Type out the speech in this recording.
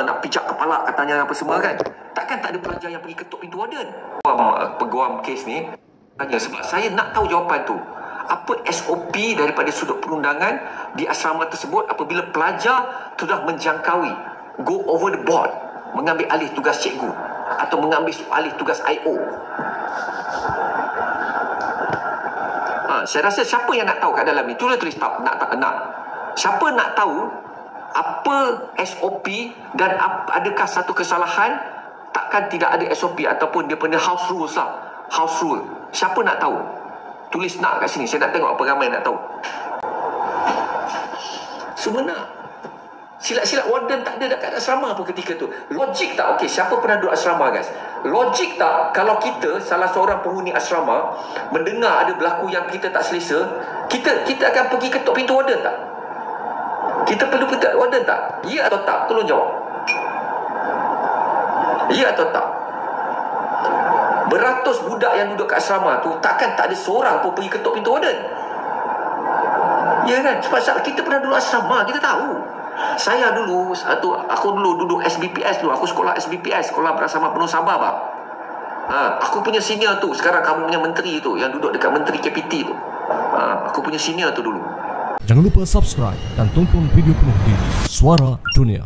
nak pijak kepala katanya apa semua kan. Takkan tak ada pelajar yang pergi ketuk pintu warden. Peguam kes ni tanya, sebab saya nak tahu jawapan tu. Apa SOP daripada sudut perundangan di asrama tersebut apabila pelajar sudah menjangkaui, go over the board, mengambil alih tugas cikgu atau mengambil alih tugas IO. Saya rasa siapa yang nak tahu kat dalam ni? Tulis tak nak. Siapa nak tahu apa SOP dan adakah satu kesalahan? Takkan tidak ada SOP ataupun dia punya house rules lah. House rule. Siapa nak tahu? Tulis nak kat sini. Saya nak tengok apa ramai nak tahu. Sebenar. Silat-silat warden tak ada dekat asrama apa ketika tu. Logik tak? Okey, siapa pernah duduk asrama guys? Logik tak kalau kita salah seorang penghuni asrama mendengar ada berlaku yang kita tak selesa, kita akan pergi ketuk pintu warden tak? Kita perlu ketuk warden tak? Ya atau tak? Tolong jawab. Ya atau tak? Beratus budak yang duduk kat asrama tu, takkan tak ada seorang pun pergi ketuk pintu warden. Ya kan? Sebab kita pernah duduk asrama, kita tahu. Saya dulu, aku dulu duduk SBPS dulu. Aku sekolah SBPS, Sekolah Bersama Penuh Sabar, bang. Aku punya senior tu, sekarang kamu punya menteri tu, yang duduk dekat menteri KPT tu. Aku punya senior tu dulu. Jangan lupa subscribe dan tonton video penuh di Suara Dunia.